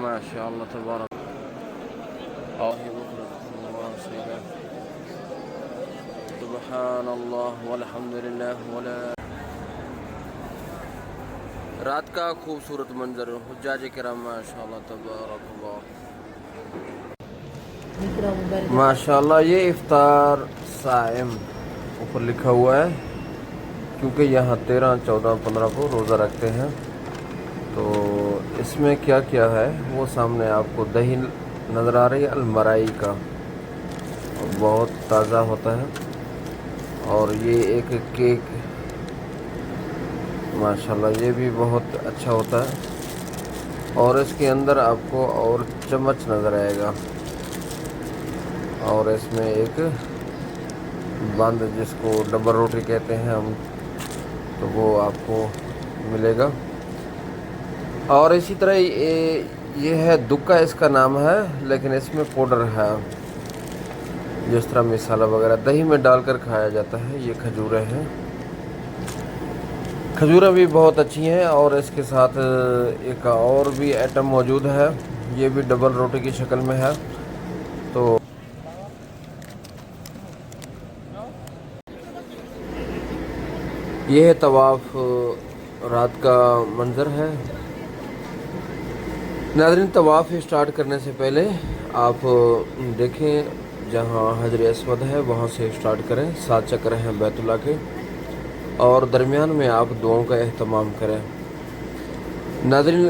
ماشاءاللہ تبارک سبحان اللہ والحمد للہ ولا. رات کا خوبصورت منظر حجاج کرام ماشاءاللہ تبارک اللہ ماشاءاللہ. یہ افطار صائم اوپر لکھا ہوا ہے کیونکہ یہاں 13 14 15 کو روزہ رکھتے ہیں. تو اس میں کیا کیا ہے وہ سامنے آپ کو دہی نظر آ رہی ہے المرائی کا, بہت تازہ ہوتا ہے. اور یہ ایک کیک ماشاءاللہ یہ بھی بہت اچھا ہوتا ہے. اور اس کے اندر آپ کو اور چمچ نظر آئے گا, اور اس میں ایک بند جس کو ڈبل روٹی کہتے ہیں ہم, تو وہ آپ کو ملے گا. اور اسی طرح یہ ہے دکا اس کا نام ہے, لیکن اس میں پاؤڈر ہے. جس طرح مسالہ وغیرہ دہی میں ڈال کر کھایا جاتا ہے. یہ کھجوریں ہیں, کھجوریں بھی بہت اچھی ہیں. اور اس کے ساتھ ایک اور بھی آئٹم موجود ہے, یہ بھی ڈبل روٹی کی شکل میں ہے. تو یہ طواف رات کا منظر ہے. ناظرین, طواف اسٹارٹ کرنے سے پہلے آپ دیکھیں جہاں حجر اسود ہے وہاں سے اسٹارٹ کریں. 7 چکر ہیں بیت اللہ کے, اور درمیان میں آپ دعاؤں کا اہتمام کریں. ناظرین,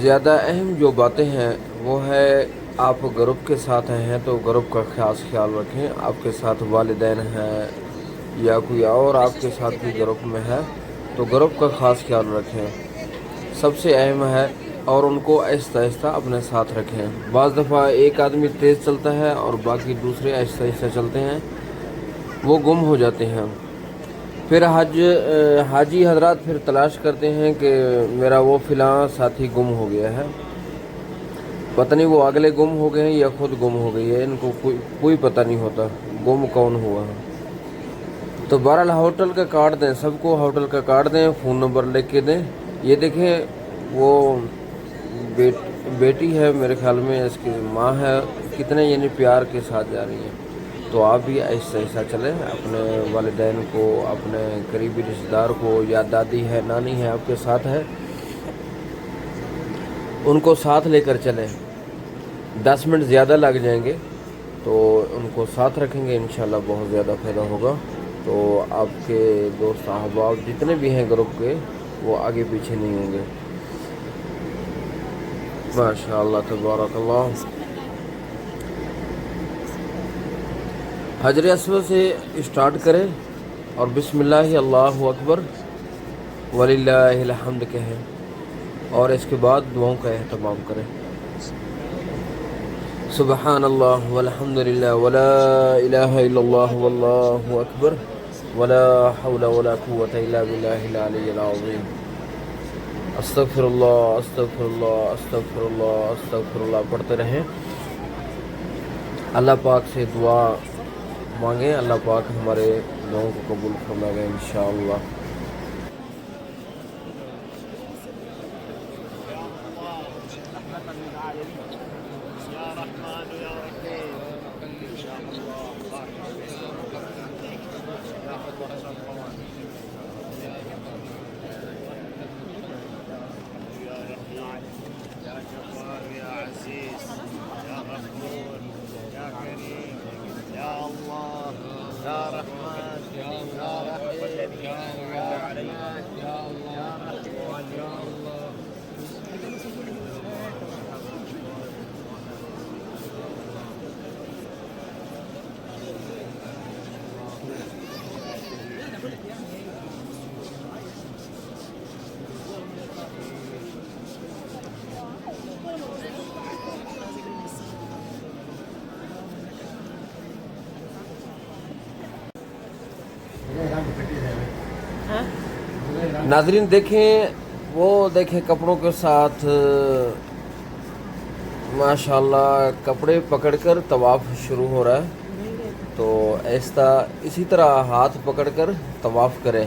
زیادہ اہم جو باتیں ہیں وہ ہے آپ گروپ کے ساتھ ہیں تو گروپ کا خاص خیال رکھیں. آپ کے ساتھ والدین ہیں یا کوئی اور آپ کے ساتھ بھی گروپ میں ہے تو گروپ کا خاص خیال رکھیں, سب سے اہم ہے. اور ان کو آہستہ آہستہ اپنے ساتھ رکھیں. بعض دفعہ ایک آدمی تیز چلتا ہے اور باقی دوسرے آہستہ آہستہ چلتے ہیں, وہ گم ہو جاتے ہیں. پھر حاجی حضرات پھر تلاش کرتے ہیں کہ میرا وہ فلاں ساتھی گم ہو گیا ہے, پتہ نہیں وہ اگلے گم ہو گئے ہیں یا خود گم ہو گئی ہے, ان کو کوئی پتہ نہیں ہوتا گم کون ہوا ہے. تو بہرحال ہوٹل کا کارڈ دیں, سب کو ہوٹل کا کارڈ دیں, فون نمبر لکھ کے دیں. یہ دیکھیں وہ بیٹی ہے میرے خیال میں, اس کی ماں ہے, کتنے یعنی پیار کے ساتھ جا رہی ہیں. تو آپ بھی آہستہ آہستہ چلیں, اپنے والدین کو, اپنے قریبی رشتہ دار کو, یا دادی ہے نانی ہے آپ کے ساتھ ہے, ان کو ساتھ لے کر چلیں. 10 منٹ زیادہ لگ جائیں گے تو ان کو ساتھ رکھیں گے, انشاءاللہ بہت زیادہ فائدہ ہوگا. تو آپ کے دوست احباب جتنے بھی ہیں گروپ کے وہ آگے پیچھے نہیں ہوں گے. ماشاءاللہ تبارک اللہ. حجر اسود سے اسٹارٹ کریں اور بسم اللہ اللہ اکبر وللہ الحمد کہیں, اور اس کے بعد دعاؤں کا اہتمام کریں. سبحان اللہ والحمد للہ ولا الہ الا اللہ واللہ اکبر ولا حول ولا قوة الا باللہ العلی العظیم. استغفر اللہ استغفر اللہ استغفر اللہ استغفر اللہ پڑھتے رہیں. اللہ پاک سے دعا مانگیں, اللہ پاک ہمارے دعاؤں کو قبول فرمائے گا انشاءاللہ. ناظرین دیکھیں, وہ دیکھیں کپڑوں کے ساتھ ماشاءاللہ کپڑے پکڑ کر طواف شروع ہو رہا ہے. تو ایسا اسی طرح ہاتھ پکڑ کر طواف کریں.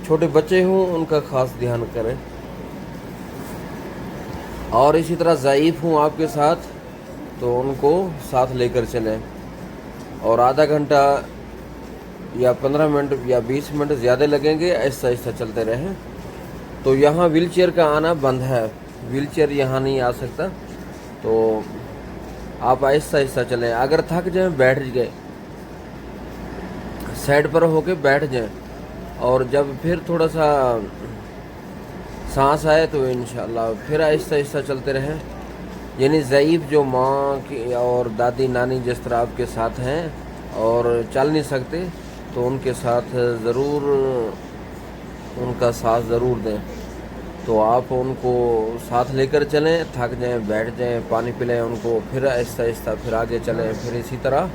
چھوٹے بچے ہوں ان کا خاص دھیان کریں. اور اسی طرح ضعیف ہوں آپ کے ساتھ تو ان کو ساتھ لے کر چلیں، اور آدھا گھنٹہ یا 15 منٹ یا 20 منٹ زیادہ لگیں گے، آہستہ آہستہ چلتے رہیں۔ تو یہاں ویل چیئر کا آنا بند ہے، ویل چیئر یہاں نہیں آ سکتا، تو آپ آہستہ آہستہ چلیں۔ اگر تھک جائیں بیٹھ گئے، سائڈ پر ہو کے بیٹھ جائیں، اور جب پھر تھوڑا سا سانس آئے تو انشاءاللہ پھر آہستہ آہستہ چلتے رہیں۔ یعنی ضعیف جو ماں کی اور دادی نانی جس طرح آپ کے ساتھ ہیں اور چل نہیں سکتے، تو ان کے ساتھ ضرور ان کا ساتھ ضرور دیں۔ تو آپ ان کو ساتھ لے کر چلیں، تھک جائیں بیٹھ جائیں، پانی پلائیں ان کو، پھر آہستہ آہستہ پھر آگے چلیں۔ پھر اسی طرح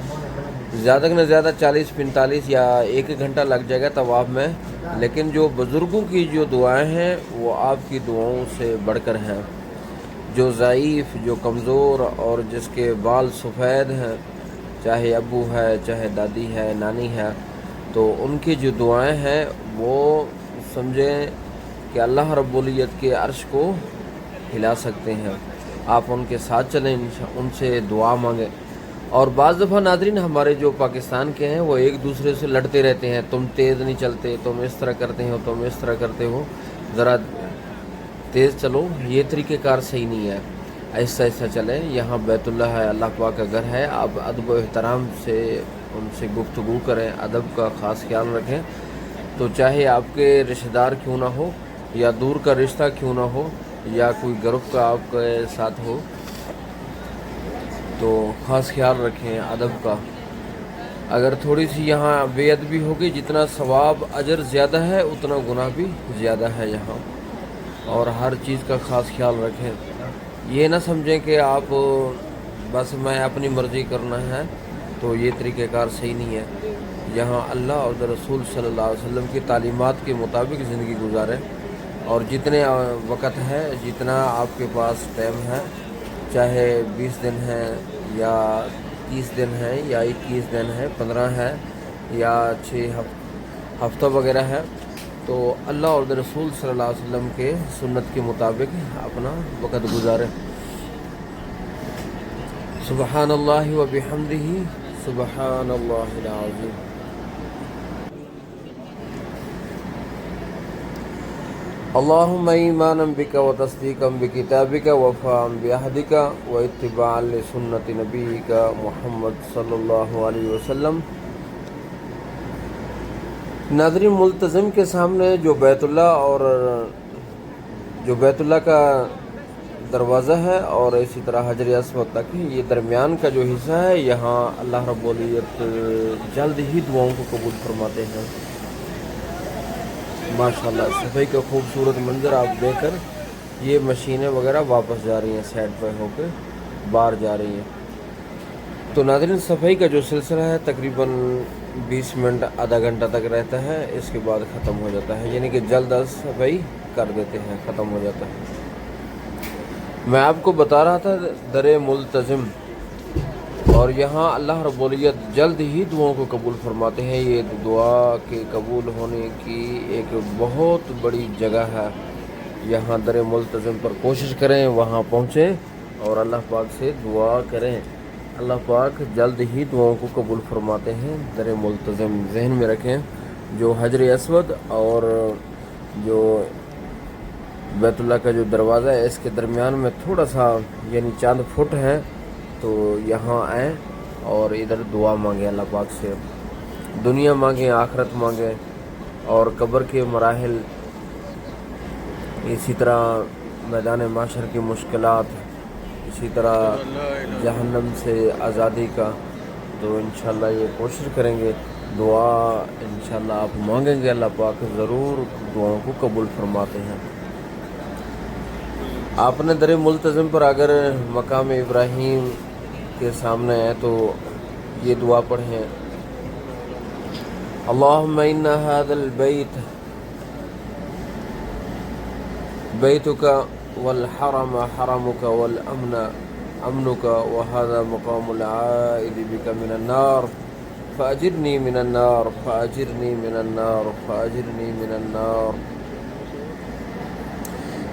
زیادہ سے زیادہ 40-45 یا 1 گھنٹہ لگ جائے گا طواف میں، لیکن جو بزرگوں کی جو دعائیں ہیں وہ آپ کی دعاؤں سے بڑھ کر ہیں۔ جو ضعیف، جو کمزور اور جس کے بال سفید ہیں، چاہے ابو ہے، چاہے دادی ہے، نانی ہے، تو ان کی جو دعائیں ہیں وہ سمجھیں کہ اللہ رب العزت کے عرش کو ہلا سکتے ہیں۔ آپ ان کے ساتھ چلیں، ان سے دعا مانگیں۔ اور بعض دفعہ ناظرین ہمارے جو پاکستان کے ہیں وہ ایک دوسرے سے لڑتے رہتے ہیں، تم تیز نہیں چلتے، تم اس طرح کرتے ہو، تم اس طرح کرتے ہو، ذرا تیز چلو۔ یہ طریقہ کار صحیح نہیں ہے، آہستہ آہستہ چلیں۔ یہاں بیت اللہ ہے، اللہ پاک کا گھر ہے، آپ ادب و احترام سے ان سے گفتگو کریں، ادب کا خاص خیال رکھیں۔ تو چاہے آپ کے رشتہ دار کیوں نہ ہو، یا دور کا رشتہ کیوں نہ ہو، یا کوئی گروپ کا آپ کے ساتھ ہو، تو خاص خیال رکھیں ادب کا۔ اگر تھوڑی سی یہاں بے ادبی ہوگی، جتنا ثواب اجر زیادہ ہے اتنا گناہ بھی زیادہ ہے یہاں، اور ہر چیز کا خاص خیال رکھیں۔ یہ نہ سمجھیں کہ آپ بس میں اپنی مرضی کرنا ہے، تو یہ طریقہ کار صحیح نہیں ہے۔ یہاں اللہ اور رسول صلی اللہ علیہ وسلم کی تعلیمات کے مطابق زندگی گزاریں، اور جتنے وقت ہے، جتنا آپ کے پاس ٹائم ہے، چاہے 20 دن ہے یا 30 دن ہے یا 21 دن ہے، 15 ہے یا 6 ہفتہ وغیرہ ہے، تو اللہ اور رسول صلی اللہ علیہ وسلم کے سنت کے مطابق اپنا وقت گزاریں۔ سبحان اللہ و بحمدہ، سبحان اللہ العظیم۔ اللہم ایمانا بک و تصدیقا بکتابک وفاء بعہدک و اتباعا لسنت نبیک محمد صلی اللہ علیہ وسلم۔ ناظرین، ملتزم کے سامنے جو بیت اللہ کا دروازہ ہے، اور اسی طرح حجر اسود تک یہ درمیان کا جو حصہ ہے، یہاں اللہ رب العزت جلد ہی دعاؤں کو قبول فرماتے ہیں۔ ماشاءاللہ صفائی کا خوبصورت منظر آپ دیکھ کر یہ مشینیں وغیرہ واپس جا رہی ہیں، سائڈ پہ ہو کے باہر جا رہی ہیں۔ تو ناظرین، صفائی کا جو سلسلہ ہے تقریباً 20 منٹ آدھا گھنٹہ تک رہتا ہے، اس کے بعد ختم ہو جاتا ہے، یعنی کہ جلد از صفائی کر دیتے ہیں، ختم ہو جاتا ہے۔ میں آپ کو بتا رہا تھا در ملتزم، اور یہاں اللہ رب العزت جلد ہی دعاؤں کو قبول فرماتے ہیں۔ یہ دعا کے قبول ہونے کی ایک بہت بڑی جگہ ہے یہاں در ملتزم پر۔ کوشش کریں وہاں پہنچیں اور اللہ پاک سے دعا کریں، اللہ پاک جلد ہی دعاؤں کو قبول فرماتے ہیں در ملتزم۔ ذہن میں رکھیں، جو حجر اسود اور جو بیت اللہ کا جو دروازہ ہے، اس کے درمیان میں تھوڑا سا یعنی چند فٹ ہے، تو یہاں آئیں اور ادھر دعا مانگیں اللہ پاک سے، دنیا مانگیں، آخرت مانگیں، اور قبر کے مراحل، اسی طرح میدان محشر کی مشکلات، اسی طرح جہنم سے آزادی کا۔ تو انشاءاللہ یہ کوشش کریں گے، دعا انشاءاللہ آپ مانگیں گے، اللہ پاک ضرور دعاؤں کو قبول فرماتے ہیں۔ آپ نے در ملتزم پر اگر مقام ابراہیم کے سامنے ہے تو یہ دعا پڑھیں، اللہم ان ھذا البیت بیتک والحرم حرمک والامن امنک وهذا مقام العائد بک من النار فاجرنی من النار فاجرنی من النار فاجرنی من النار۔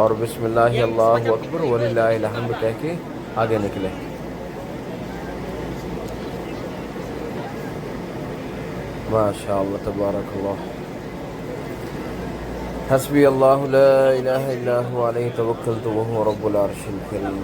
اور بسم اللہ اللہ اکبر وللہ الحمد کہہ کے آگے نکلے. ماشاء اللہ تبارک اللہ. حسبی اللہ لا الہ الا هو علیہ توکلت وهو رب العرش الکریم.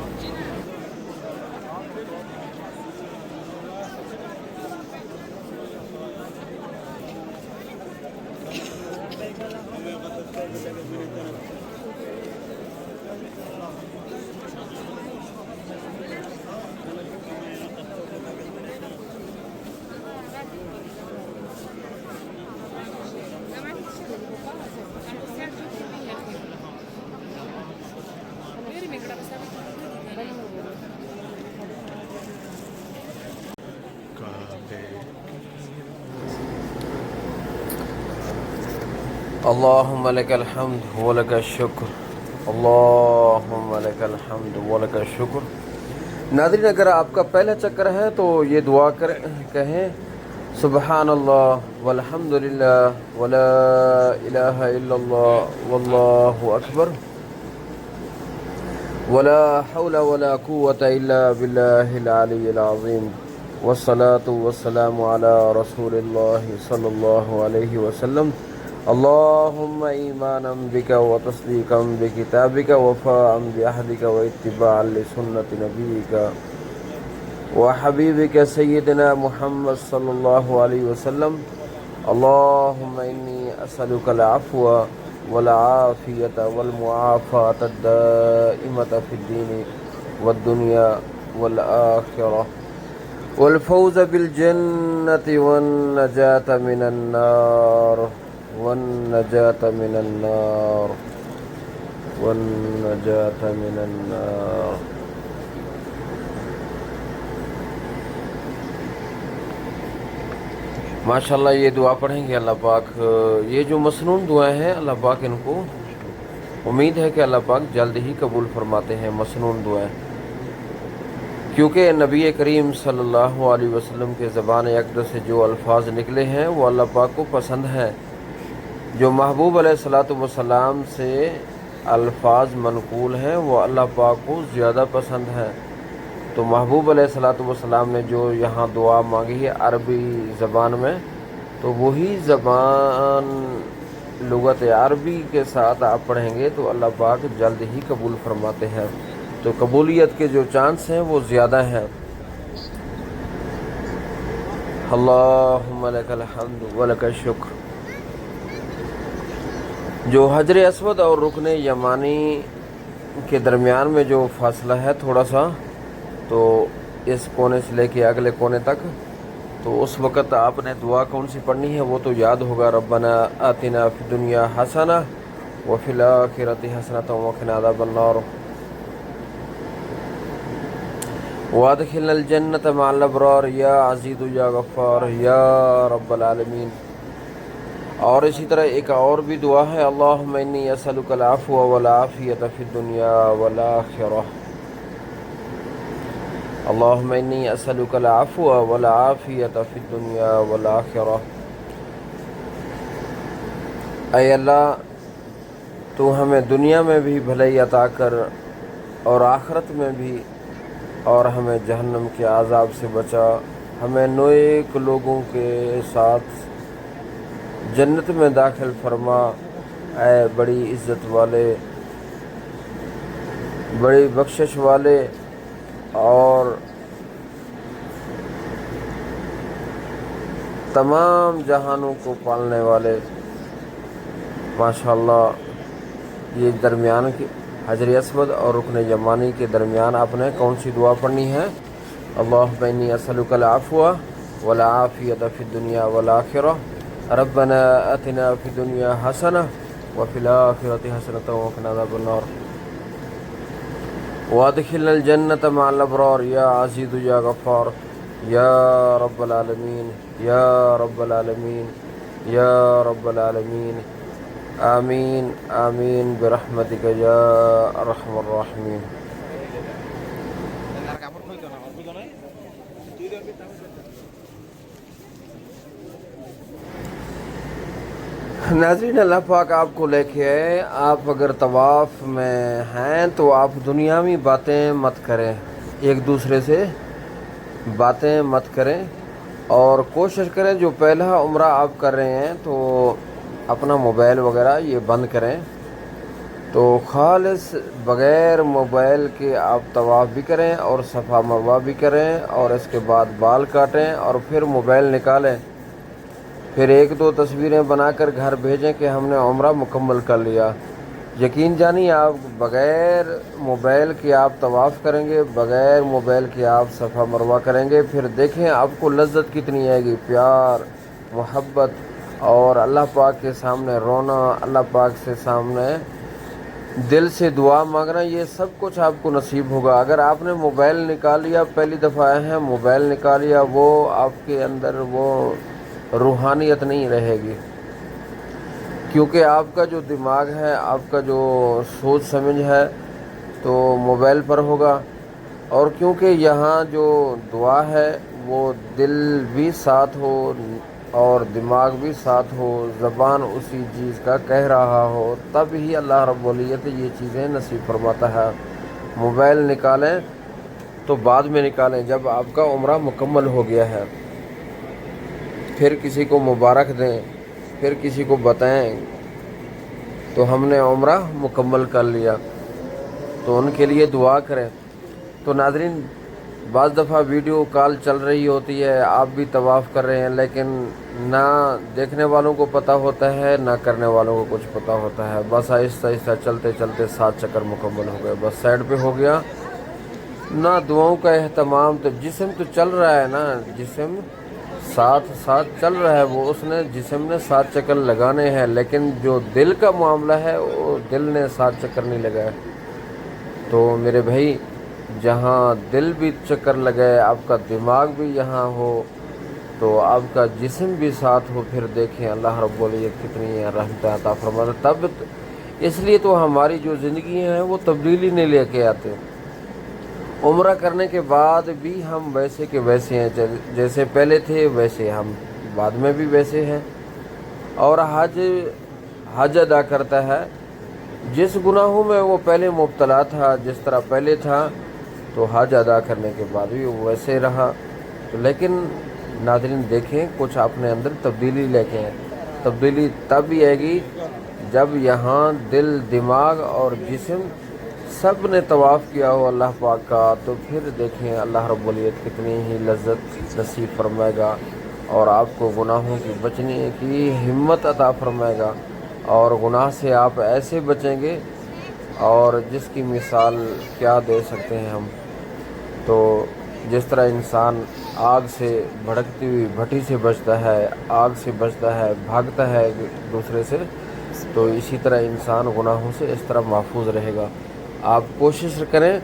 اللہم لک الحمد ولک الشکر. اللہم لک الحمد ولک الشکر. ناظرین اگر آپ کا پہلا چکر ہے تو یہ دعا کہیں سبحان اللہ والحمد للہ ولا الہ الا اللہ واللہ اکبر ولا حول ولا قوة الا باللہ العلی العظیم والصلاة والسلام علی رسول اللہ صلی اللہ علیہ وسلم. اللہم ایمانا بک وتصدیقا بکتابک وفاء بعہدک واتباعا لسنت نبیک وحبیبک سیدنا محمد صلی اللہ علیہ وسلم. اللہم انی اسألک العفو والعافیت والمعافات الدائمت فی الدین والدنیا والآخرہ والفوز بالجنة والنجاة من النار والنجاة من النار والنجاة من النار. ماشاءاللہ یہ دعا پڑھیں گے اللہ پاک. یہ جو مسنون دعائیں ہیں اللہ پاک ان کو امید ہے کہ اللہ پاک جلد ہی قبول فرماتے ہیں. مسنون دعائیں کیونکہ نبی کریم صلی اللہ علیہ وسلم کے زبان اقدس سے جو الفاظ نکلے ہیں وہ اللہ پاک کو پسند ہیں. جو محبوب علیہ الصلوۃ والسلام سے الفاظ منقول ہیں وہ اللہ پاک کو زیادہ پسند ہیں. تو محبوب علیہ الصلوۃ والسلام نے جو یہاں دعا مانگی ہے عربی زبان میں تو وہی زبان لغت عربی کے ساتھ آپ پڑھیں گے تو اللہ پاک جلد ہی قبول فرماتے ہیں. تو قبولیت کے جو چانس ہیں وہ زیادہ ہیں. اللہم لک الحمد ولک الشکر. جو حجر اسود اور رکن یمانی کے درمیان میں جو فاصلہ ہے تھوڑا سا تو اس کونے سے لے کے اگلے کونے تک تو اس وقت آپ نے دعا کون سی پڑھنی ہے وہ تو یاد ہوگا. ربنا آتنا فی الدنیا حسنہ وفی الآخرۃ حسنۃ وقنا عذاب النار وادخلنا الجنۃ مع الابرار یا عزیز یا غفار یا رب العالمین. اور اسی طرح ایک اور بھی دعا ہے اللہم انی اسألک العفو والعافیت فی الدنیا والآخرہ. اللہم انی اسألک العفو والعافیت فی الدنیا والآخرہ. اے اللہ تو ہمیں دنیا میں بھی بھلائی عطا کر اور آخرت میں بھی اور ہمیں جہنم کے عذاب سے بچا. ہمیں نیک لوگوں کے ساتھ جنت میں داخل فرما. اے بڑی عزت والے بڑی بخشش والے اور تمام جہانوں کو پالنے والے. ماشاءاللہ یہ درمیان کی حجر اسود اور رکن یمانی کے درمیان آپ نے کون سی دعا پڑھنی ہے؟ اللہم انی اسألک العفو والعافیت فی الدنیا والآخرہ. ربنا آتنا فی الدنیا حسنہ وفی الآخرۃ حسنۃ وقنا عذاب النار وادخلنا الجنۃ مع الابرار یا عزیز یا غفار یا رب العالمین یا رب العالمین یا رب العالمین. آمین آمین برحمتک یا ارحم الراحمین. ناظرین اللہ پاک آپ کو لے کے آئے. آپ اگر طواف میں ہیں تو آپ دنیاوی باتیں مت کریں, ایک دوسرے سے باتیں مت کریں, اور کوشش کریں جو پہلا عمرہ آپ کر رہے ہیں تو اپنا موبائل وغیرہ یہ بند کریں, تو خالص بغیر موبائل کے آپ طواف بھی کریں اور صفا مروہ بھی کریں, اور اس کے بعد بال کاٹیں اور پھر موبائل نکالیں, پھر ایک دو تصویریں بنا کر گھر بھیجیں کہ ہم نے عمرہ مکمل کر لیا. یقین جانی آپ بغیر موبائل کے آپ طواف کریں گے, بغیر موبائل کے آپ صفا مروہ کریں گے, پھر دیکھیں آپ کو لذت کتنی آئے گی, پیار محبت اور اللہ پاک کے سامنے رونا, اللہ پاک سے سامنے دل سے دعا مانگنا, یہ سب کچھ آپ کو نصیب ہوگا. اگر آپ نے موبائل نکال لیا, پہلی دفعہ آئے ہیں موبائل نکال لیا, وہ آپ کے اندر وہ روحانیت نہیں رہے گی, کیونکہ آپ کا جو دماغ ہے, آپ کا جو سوچ سمجھ ہے تو موبائل پر ہوگا. اور کیونکہ یہاں جو دعا ہے وہ دل بھی ساتھ ہو اور دماغ بھی ساتھ ہو, زبان اسی چیز کا کہہ رہا ہو, تب ہی اللہ رب العزت یہ چیزیں نصیب فرماتا ہے. موبائل نکالیں تو بعد میں نکالیں جب آپ کا عمرہ مکمل ہو گیا ہے, پھر کسی کو مبارک دیں, پھر کسی کو بتائیں تو ہم نے عمرہ مکمل کر لیا, تو ان کے لیے دعا کریں. تو ناظرین بعض دفعہ ویڈیو کال چل رہی ہوتی ہے, آپ بھی طواف کر رہے ہیں, لیکن نہ دیکھنے والوں کو پتہ ہوتا ہے نہ کرنے والوں کو کچھ پتہ ہوتا ہے. بس آہستہ آہستہ چلتے چلتے 7 چکر مکمل ہو گئے, بس سائڈ پہ ہو گیا, نہ دعاؤں کا اہتمام. تو جسم تو چل رہا ہے نا, جسم ساتھ ساتھ چل رہا ہے, وہ اس نے جسم نے 7 چکر لگانے ہیں, لیکن جو دل کا معاملہ ہے وہ دل نے 7 چکر نہیں لگائے. تو میرے بھائی, جہاں دل بھی چکر لگائے, آپ کا دماغ بھی یہاں ہو, تو آپ کا جسم بھی ساتھ ہو, پھر دیکھیں اللہ رب العزت کتنی رحمت عطا فرماتا. تب اس لیے تو ہماری جو زندگی ہیں وہ تبدیلی نہیں لے کے آتے. عمرہ کرنے کے بعد بھی ہم ویسے کے ویسے ہیں, جیسے پہلے تھے ویسے ہم بعد میں بھی ویسے ہیں. اور حج ادا کرتا ہے, جس گناہوں میں وہ پہلے مبتلا تھا, جس طرح پہلے تھا, تو حج ادا کرنے کے بعد بھی وہ ویسے رہا. تو لیکن ناظرین دیکھیں, کچھ اپنے اندر تبدیلی لے کے آئیں. تبدیلی تب بھی آئے گی جب یہاں دل, دماغ اور جسم سب نے طواف کیا ہو اللہ پاک کا, تو پھر دیکھیں اللہ رب العزت کتنی ہی لذت نصیب فرمائے گا, اور آپ کو گناہوں کی بچنے کی ہمت عطا فرمائے گا, اور گناہ سے آپ ایسے بچیں گے اور جس کی مثال کیا دے سکتے ہیں ہم. تو جس طرح انسان آگ سے بھڑکتی ہوئی بھٹی سے بچتا ہے, آگ سے بچتا ہے, بھاگتا ہے دوسرے سے, تو اسی طرح انسان گناہوں سے اس طرح محفوظ رہے گا. آپ کوشش کریں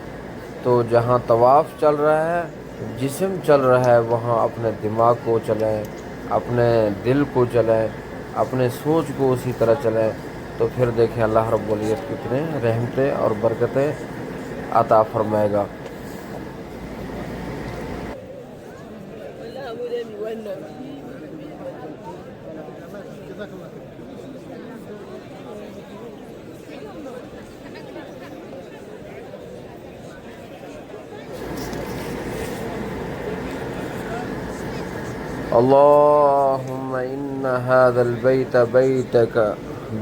تو جہاں طواف چل رہا ہے, جسم چل رہا ہے, وہاں اپنے دماغ کو چلائیں, اپنے دل کو چلائیں, اپنے سوچ کو اسی طرح چلائیں, تو پھر دیکھیں اللہ رب العزت کتنے رحمتیں اور برکتیں عطا فرمائے گا. اللهم إن هذا البيت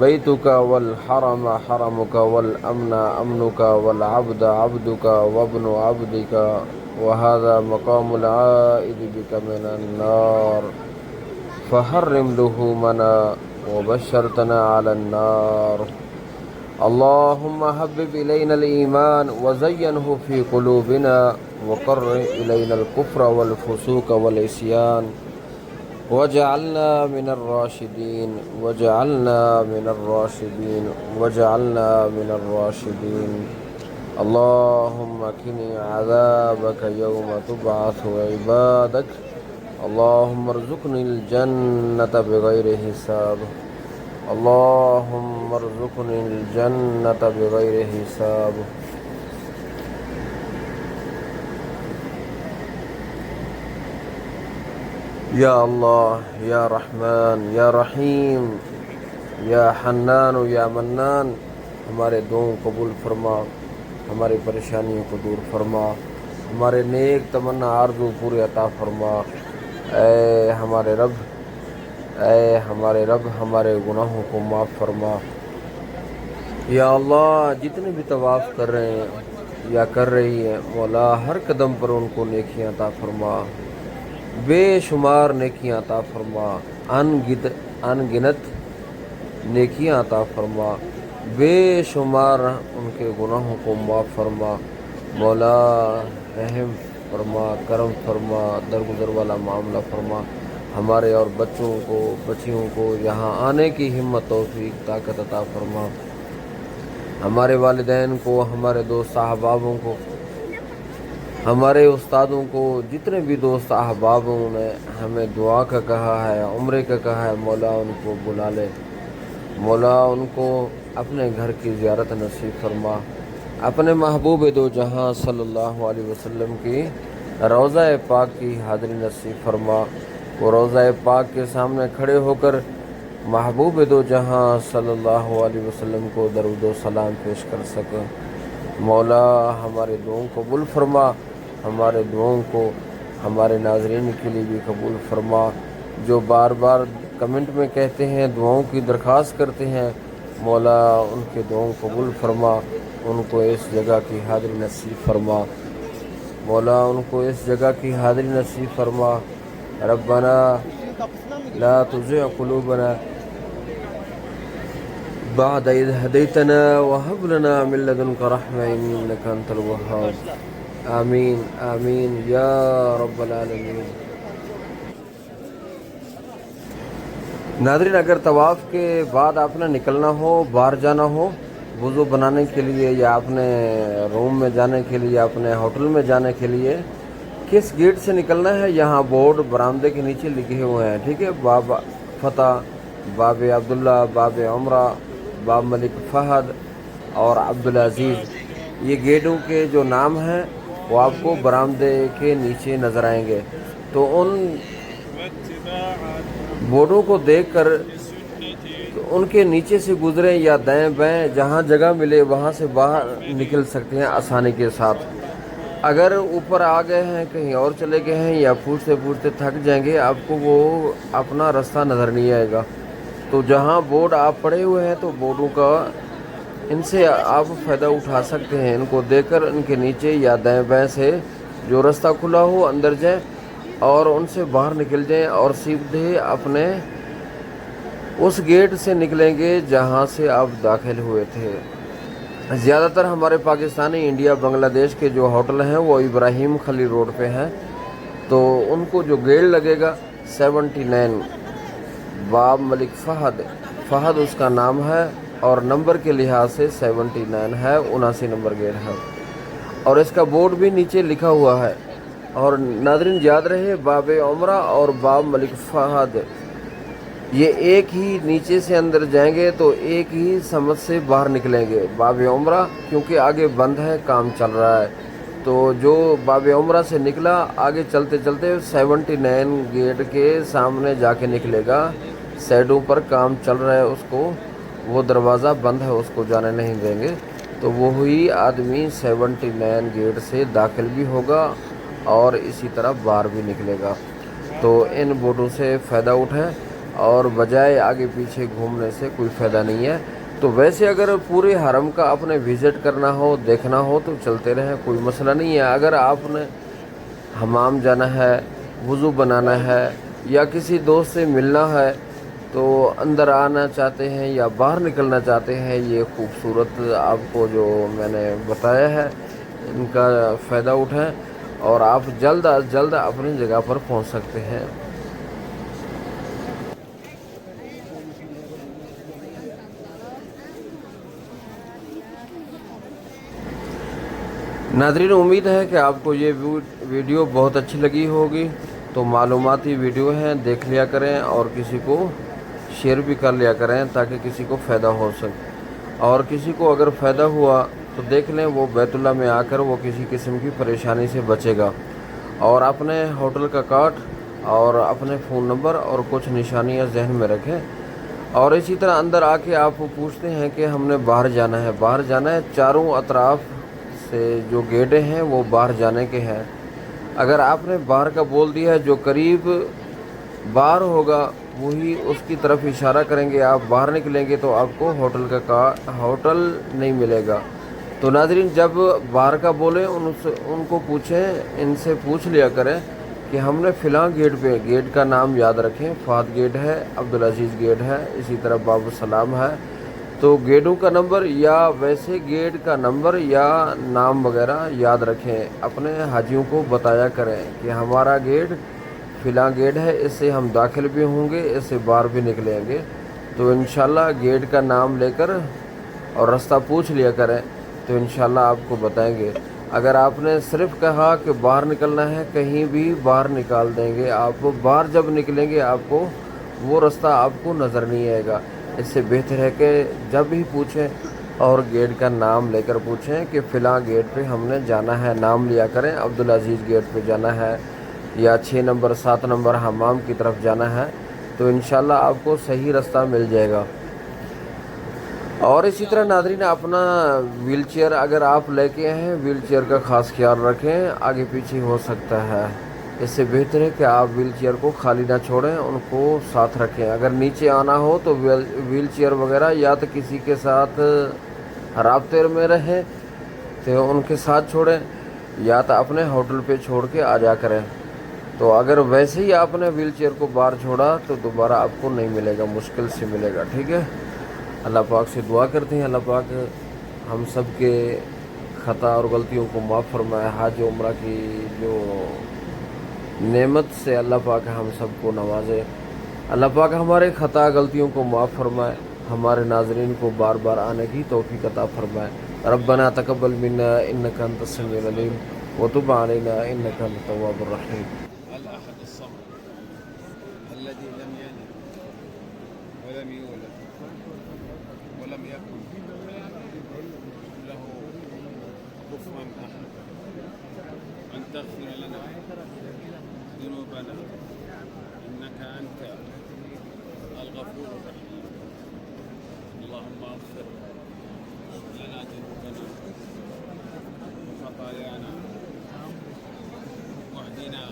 بيتك والحرم حرمك والأمن أمنك والعبد عبدك وابن عبدك, وهذا مقام العائد بك من النار, فحرم لحومنا وبشرتنا على النار. اللهم حبب إلينا الإيمان وزينه في قلوبنا, وكره إلينا الكفر والفسوق والعصيان, وجعلنا من الراشدين, وجعلنا من الراشدين, وجعلنا من الراشدين. اللهم قنا عذابك يوم تبعث عبادك. اللهم ارزقني الجنة بغير حساب. اللهم ارزقني الجنة بغير حساب. یا اللہ, یا رحمان, یا رحیم, یا حنان و یا منان ہمارے دعاؤں قبول فرما، ہماری پریشانیوں کو دور فرما، ہمارے نیک تمنا آرزو پورے عطا فرما۔ اے ہمارے رب، اے ہمارے رب، ہمارے گناہوں کو معاف فرما۔ یا اللہ جتنے بھی طواف کر رہے ہیں یا کر رہی ہیں مولا، ہر قدم پر ان کو نیکیاں عطا فرما، بے شمار نیکیاں عطا فرما، ان گنت نیکیاں عطا فرما، بے شمار ان کے گناہوں کو معاف فرما۔ مولا رحم فرما، کرم فرما، درگزر والا معاملہ فرما، ہمارے اور بچوں کو بچیوں کو یہاں آنے کی ہمت توفیق طاقت عطا فرما، ہمارے والدین کو، ہمارے دوست احبابوں کو، ہمارے استادوں کو، جتنے بھی دوست احبابوں نے ہمیں دعا کا کہا ہے، عمرے کا کہا ہے، مولا ان کو بلا لے، مولا ان کو اپنے گھر کی زیارت نصیب فرما، اپنے محبوب دو جہاں صلی اللہ علیہ وسلم کی روضہ پاک کی حاضری نصیب فرما، وہ روضہ پاک کے سامنے کھڑے ہو کر محبوب دو جہاں صلی اللہ علیہ وسلم کو درود و سلام پیش کر سکیں۔ مولا ہمارے دعاؤں کو قبول فرما، ہمارے دعاؤں کو ہمارے ناظرین کے لیے بھی قبول فرما، جو بار بار کمنٹ میں کہتے ہیں، دعاؤں کی درخواست کرتے ہیں، مولا ان کے دعاؤں قبول فرما، ان کو اس جگہ کی حاضری نصیب فرما، مولا ان کو اس جگہ کی حاضری نصیب فرما۔ ربنا لا تزغ قلوبنا بعد إذ هديتنا وهب لنا من لدنك رحمة إنك أنت الوهاب۔ آمین آمین یا رب العالمین۔ ناظرین، اگر طواف کے بعد آپ نے نکلنا ہو، باہر جانا ہو وضو بنانے کے لیے، یا اپنے روم میں جانے کے لیے، اپنے ہوٹل میں جانے کے لیے، کس گیٹ سے نکلنا ہے یہاں بورڈ برآمدے کے نیچے لکھے ہوئے ہیں، ٹھیک ہے؟ باب فتح، باب عبداللہ، باب عمرہ، باب ملک فہد اور عبدالعزیز، یہ گیٹوں کے جو نام ہیں وہ آپ کو برآمدے کے نیچے نظر آئیں گے، تو ان بورڈوں کو دیکھ کر ان کے نیچے سے گزریں، یا دائیں بائیں جہاں جگہ ملے وہاں سے باہر نکل سکتے ہیں آسانی کے ساتھ۔ اگر اوپر آ گئے ہیں، کہیں اور چلے گئے ہیں، یا پوچھتے پوچھتے تھک جائیں گے، آپ کو وہ اپنا راستہ نظر نہیں آئے گا، تو جہاں بورڈ آپ پڑے ہوئے ہیں تو بورڈوں کا ان سے آپ فائدہ اٹھا سکتے ہیں، ان کو دیکھ کر ان کے نیچے یا دائیں بائیں سے جو راستہ کھلا ہو اندر جائیں اور ان سے باہر نکل جائیں، اور سیدھے اپنے اس گیٹ سے نکلیں گے جہاں سے آپ داخل ہوئے تھے۔ زیادہ تر ہمارے پاکستانی، انڈیا، بنگلہ دیش کے جو ہوٹل ہیں وہ ابراہیم خلیل روڈ پہ ہیں، تو ان کو جو گیٹ لگے گا 79 باب ملک فہد، فہد اس کا نام ہے، اور نمبر کے لحاظ سے 79 ہے، 79 نمبر گیٹ ہے، اور اس کا بورڈ بھی نیچے لکھا ہوا ہے۔ اور ناظرین یاد رہے، باب عمرہ اور باب ملک فہد یہ ایک ہی، نیچے سے اندر جائیں گے تو ایک ہی سمت سے باہر نکلیں گے۔ باب عمرہ کیونکہ آگے بند ہے، کام چل رہا ہے، تو جو باب عمرہ سے نکلا آگے چلتے چلتے 79 گیٹ کے سامنے جا کے نکلے گا، سائڈوں پر کام چل رہا ہے، اس کو وہ دروازہ بند ہے، اس کو جانے نہیں دیں گے، تو وہی آدمی 79 گیٹ سے داخل بھی ہوگا اور اسی طرح باہر بھی نکلے گا۔ تو ان بورڈوں سے فائدہ اٹھائیں، اور بجائے آگے پیچھے گھومنے سے کوئی فائدہ نہیں ہے۔ تو ویسے اگر پورے حرم کا آپ نے وزٹ کرنا ہو، دیکھنا ہو تو چلتے رہیں، کوئی مسئلہ نہیں ہے۔ اگر آپ نے حمام جانا ہے، وضو بنانا ہے، یا کسی دوست سے ملنا ہے، تو اندر آنا چاہتے ہیں یا باہر نکلنا چاہتے ہیں، یہ خوبصورت آپ کو جو میں نے بتایا ہے ان کا فائدہ اٹھائیں، اور آپ جلد از جلد اپنی جگہ پر پہنچ سکتے ہیں۔ ناظرین، امید ہے کہ آپ کو یہ ویڈیو بہت اچھی لگی ہوگی، تو معلوماتی ویڈیو ہیں، دیکھ لیا کریں اور کسی کو شیئر بھی کر لیا کریں تاکہ کسی کو فائدہ ہو سکے، اور کسی کو اگر فائدہ ہوا تو دیکھ لیں وہ بیت اللہ میں آ کر وہ کسی قسم کی پریشانی سے بچے گا، اور اپنے ہوٹل کا کارڈ اور اپنے فون نمبر اور کچھ نشانیاں ذہن میں رکھیں، اور اسی طرح اندر آ کے آپ پوچھتے ہیں کہ ہم نے باہر جانا ہے، باہر جانا ہے، چاروں اطراف سے جو گیٹیں ہیں وہ باہر جانے کے ہیں۔ اگر آپ نے باہر کا بول دیا ہے، جو قریب باہر ہوگا وہی اس کی طرف اشارہ کریں گے، آپ باہر نکلیں گے تو آپ کو ہوٹل نہیں ملے گا۔ تو ناظرین جب باہر کا بولیں ان کو پوچھیں، ان سے پوچھ لیا کریں کہ ہم نے فلاں گیٹ پہ، گیٹ کا نام یاد رکھیں، فہد گیٹ ہے، عبدالعزیز گیٹ ہے، اسی طرح باب السلام ہے، تو گیٹوں کا نمبر یا ویسے گیٹ کا نمبر یا نام وغیرہ یاد رکھیں، اپنے حاجیوں کو بتایا کریں کہ ہمارا گیٹ فلاں گیٹ ہے، اس سے ہم داخل بھی ہوں گے، اس سے باہر بھی نکلیں گے۔ تو انشاءاللہ گیٹ کا نام لے کر اور رستہ پوچھ لیا کریں تو انشاءاللہ آپ کو بتائیں گے۔ اگر آپ نے صرف کہا کہ باہر نکلنا ہے، کہیں بھی باہر نکال دیں گے آپ، باہر جب نکلیں گے آپ کو وہ رستہ آپ کو نظر نہیں آئے گا۔ اس سے بہتر ہے کہ جب بھی پوچھیں اور گیٹ کا نام لے کر پوچھیں کہ فلاں گیٹ پہ ہم نے جانا ہے، نام لیا کریں، عبدالعزیز گیٹ پہ جانا ہے یا 6 نمبر 7 نمبر حمام کی طرف جانا ہے، تو انشاءاللہ آپ کو صحیح رستہ مل جائے گا۔ اور اسی طرح ناظرین اپنا ویل چیئر اگر آپ لے کے آئے ہیں، ویل چیئر کا خاص خیال رکھیں، آگے پیچھے ہو سکتا ہے، اس سے بہتر ہے کہ آپ ویل چیئر کو خالی نہ چھوڑیں، ان کو ساتھ رکھیں۔ اگر نیچے آنا ہو تو ویل چیئر وغیرہ یا تو کسی کے ساتھ رابطے میں رہیں تو ان کے ساتھ چھوڑیں، یا تو اپنے ہوٹل پہ چھوڑ کے آ جا کریں۔ تو اگر ویسے ہی آپ نے ویل چیئر کو باہر چھوڑا تو دوبارہ آپ کو نہیں ملے گا، مشکل سے ملے گا، ٹھیک ہے۔ اللہ پاک سے دعا کرتے ہیں اللہ پاک ہم سب کے خطا اور غلطیوں کو معاف فرمائے، حج و عمرہ کی جو نعمت سے اللہ پاک ہم سب کو نوازے، اللہ پاک ہمارے خطا غلطیوں کو معاف فرمائے، ہمارے ناظرین کو بار بار آنے کی توفیق عطا فرمائے۔ ربنا تقبل منا انک انت السمیع العلیم وتب علینا انک انت التواب الرحیم۔ الأحد الصمد الذي لم يلد ولم يولد ولم يكن له كفوا أحد، أن تغفر لنا ذنوبنا إنك أنت الغفور الرحيم. اللهم اغفر لنا ذنوبنا وخطايانا واهدنا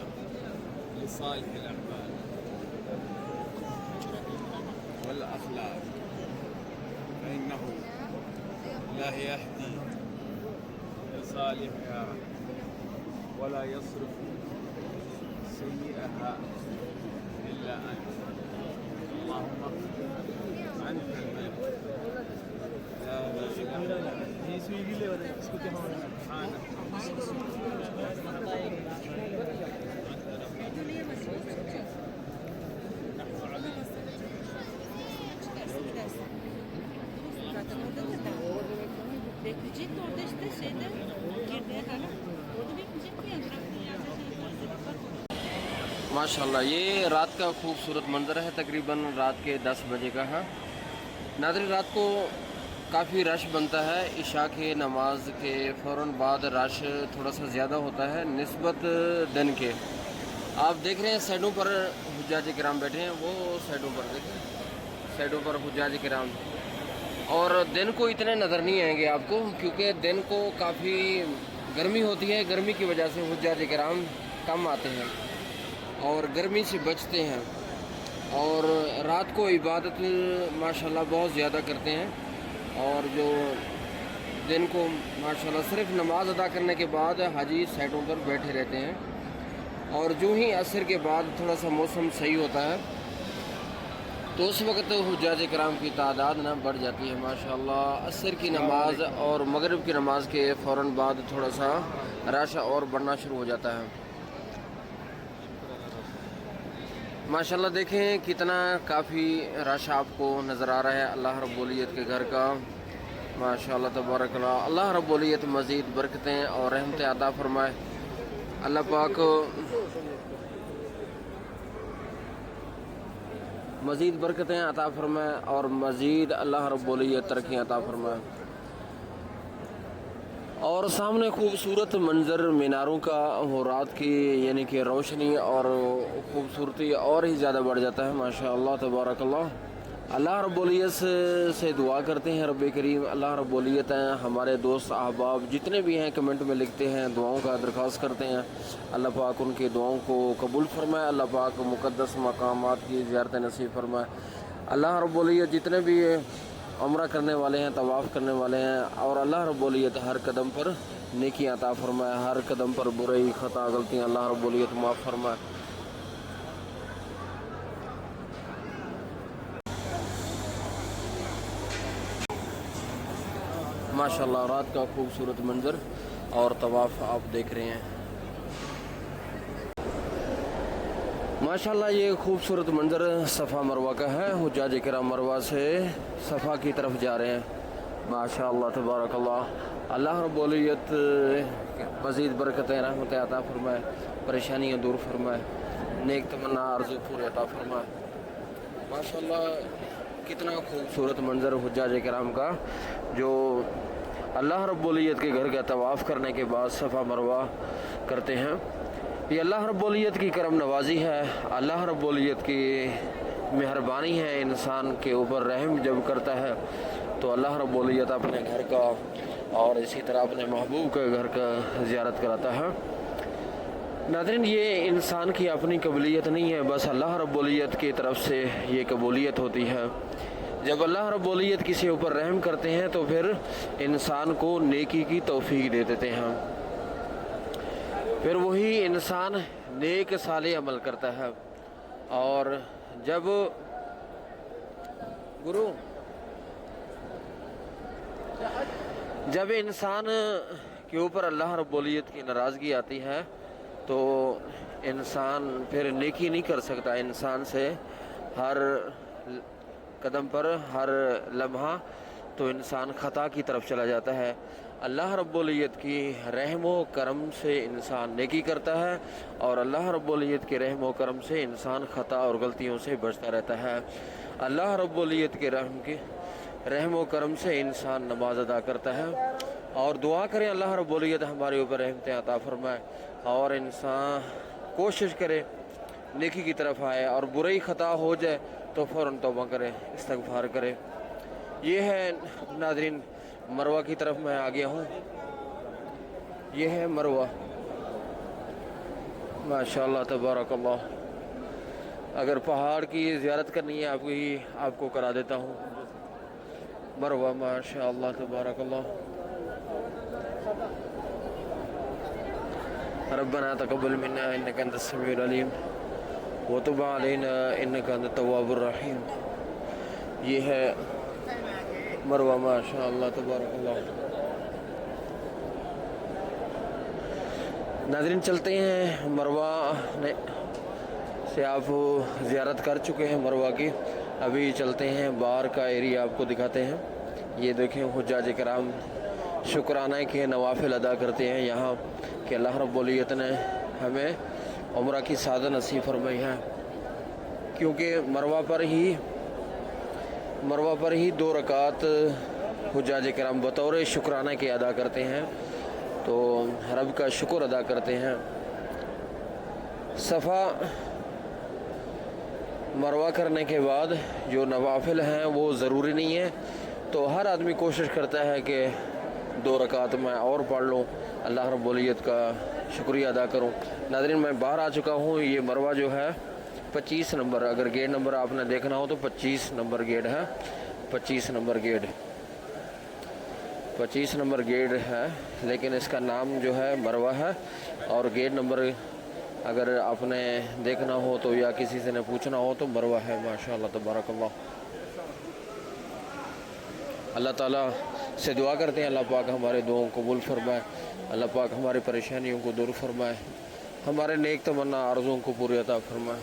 لصالح الأعمال والأخلاق، فإنه لا يهدي لصالحها ولا يصرف سيئها إلا أنت. اللهم اغفر، أنت الملك لا إله إلا أنت، سبحانك bekleyecek de orada işte şeyde girdi hani orada bekleyecek mi ya bıraktığı yerde ماشاءاللہ یہ رات کا خوبصورت منظر ہے، تقریباً رات کے 10 بجے کا ہے۔ ناظرین رات کو کافی رش بنتا ہے، عشاء کے نماز کے فوراً بعد رش تھوڑا سا زیادہ ہوتا ہے نسبت دن کے۔ آپ دیکھ رہے ہیں سائڈوں پر حجاج کرام بیٹھے ہیں، وہ سائڈوں پر دیکھیں، سائڈوں پر حجاج کرام، اور دن کو اتنے نظر نہیں آئیں گے آپ کو، کیونکہ دن کو کافی گرمی ہوتی ہے، گرمی کی وجہ سے حجاج کرام کم آتے ہیں اور گرمی سے بچتے ہیں، اور رات کو عبادت ماشاءاللہ بہت زیادہ کرتے ہیں، اور جو دن کو ماشاءاللہ صرف نماز ادا کرنے کے بعد حاجی سائڈوں پر بیٹھے رہتے ہیں، اور جو ہی عصر کے بعد تھوڑا سا موسم صحیح ہوتا ہے تو اس وقت حجاج کرام کی تعداد نہ بڑھ جاتی ہے ماشاءاللہ۔ عصر کی نماز اور مغرب کی نماز کے فوراً بعد تھوڑا سا رش اور بڑھنا شروع ہو جاتا ہے ماشاءاللہ۔ دیکھیں کتنا کافی رش آپ کو نظر آ رہا ہے اللہ رب العزت کے گھر کا، ماشاءاللہ تبارک اللہ۔ اللہ رب العزت مزید برکتیں اور رحمتیں عطا فرمائے، اللہ پاک مزید برکتیں عطا فرمائے اور مزید اللہ رب العزت ترقی عطا فرمائے۔ اور سامنے خوبصورت منظر میناروں کا ہو، رات کی یعنی کہ روشنی اور خوبصورتی اور ہی زیادہ بڑھ جاتا ہے ماشاءاللہ تبارک اللہ۔ اللہ رب العزت سے دعا کرتے ہیں رب کریم اللہ رب العزت ہمارے دوست احباب جتنے بھی ہیں کمنٹ میں لکھتے ہیں دعاؤں کا درخواست کرتے ہیں، اللہ پاک ان کی دعاؤں کو قبول فرمائے، اللہ پاک مقدس مقامات کی زیارت نصیب فرمائے۔ اللہ رب العزت جتنے بھی عمرہ کرنے والے ہیں، طواف کرنے والے ہیں، اور اللہ رب العزت ہر قدم پر نیکی عطا فرمائے، ہر قدم پر برائی خطا غلطیاں اللہ رب العزت معاف فرمائے۔ ماشاءاللہ رات کا خوبصورت منظر اور طواف آپ دیکھ رہے ہیں۔ ماشاءاللہ یہ خوبصورت منظر صفا مروہ کا ہے، حجاج کرام مروہ سے صفا کی طرف جا رہے ہیں۔ ماشاءاللہ تبارک اللہ، اللہ رب العزت مزید برکتیں رحمتیں عطا فرمائے، پریشانیاں دور فرمائے، نیک تمنا آرزو پورے عطا فرمائے۔ ماشاءاللہ کتنا خوبصورت منظر حجاج کرام کا جو اللہ رب العزت کے گھر کا طواف کرنے کے بعد صفا مروہ کرتے ہیں۔ یہ اللہ رب العزت کی کرم نوازی ہے، اللہ رب العزت کی مہربانی ہے، انسان کے اوپر رحم جب کرتا ہے تو اللہ رب العزت اپنے گھر کا اور اسی طرح اپنے محبوب کے گھر کا زیارت کراتا ہے۔ ناظرین یہ انسان کی اپنی قبولیت نہیں ہے، بس اللہ رب العزت کی طرف سے یہ قبولیت ہوتی ہے۔ جب اللہ رب العزت کسی اوپر رحم کرتے ہیں تو پھر انسان کو نیکی کی توفیق دے دیتے ہیں، پھر وہی انسان نیک صالح عمل کرتا ہے۔ اور جب انسان کے اوپر اللہ رب العزت کی ناراضگی آتی ہے تو انسان پھر نیکی نہیں کر سکتا، انسان سے ہر قدم پر ہر لمحہ تو انسان خطا کی طرف چلا جاتا ہے۔ اللہ رب العزت کی رحم و کرم سے انسان نیکی کرتا ہے اور اللہ رب العزت کے رحم و کرم سے انسان خطا اور غلطیوں سے بچتا رہتا ہے۔ اللہ رب العزت کے رحم و کرم سے انسان نماز ادا کرتا ہے اور دعا کریں اللہ رب العزت ہمارے اوپر رحمتیں عطا فرمائے، اور انسان کوشش کرے نیکی کی طرف آئے، اور برائی خطا ہو جائے تو فوراً توبہ کرے، استغفار کرے۔ یہ ہے ناظرین مروہ کی طرف میں آ گیا ہوں، یہ ہے مروہ۔ ماشاءاللہ تبارک اللہ، اگر پہاڑ کی زیارت کرنی ہے آپ کو کرا دیتا ہوں مروہ۔ ماشاءاللہ تبارک اللہ۔ ربنا تقبل منا انك انت السميع العليم وتب علينا انك انت التواب الرحيم۔ یہ ہے مروہ۔ ماشاءاللہ تبارک اللہ۔ ناظرین چلتے ہیں، مروہ سے آپ زیارت کر چکے ہیں مروہ کی، ابھی چلتے ہیں باہر کا ایریا آپ کو دکھاتے ہیں۔ یہ دیکھیں حجاج کرام شکرانہ کے نوافل ادا کرتے ہیں یہاں کہ اللہ رب العزت نے ہمیں عمرہ کی سعادت نصیب فرمائی ہے، کیونکہ مروہ پر ہی 2 رکعت حجاج کرام بطور شکرانہ کے ادا کرتے ہیں، تو رب کا شکر ادا کرتے ہیں۔ صفا مروہ کرنے کے بعد جو نوافل ہیں وہ ضروری نہیں ہے، تو ہر آدمی کوشش کرتا ہے کہ 2 رکعت میں اور پڑھ لوں، اللہ رب العزت کا شکریہ ادا کروں۔ ناظرین میں باہر آ چکا ہوں، یہ مروہ جو ہے 25 نمبر، اگر گیٹ نمبر آپ نے دیکھنا ہو تو 25 نمبر گیٹ ہے، 25 نمبر گیٹ ہے، لیکن اس کا نام جو ہے مروہ ہے، اور گیٹ نمبر اگر آپ نے دیکھنا ہو تو یا کسی سے نے پوچھنا ہو تو مروہ ہے۔ ماشاءاللہ تبارک اللہ۔ اللہ تعالیٰ سے دعا کرتے ہیں اللہ پاک ہمارے دعاؤں کو قبول فرمائے، اللہ پاک ہماری پریشانیوں کو دور فرمائے، ہمارے نیک تمنا آرزوؤں کو پوری عطا فرمائے۔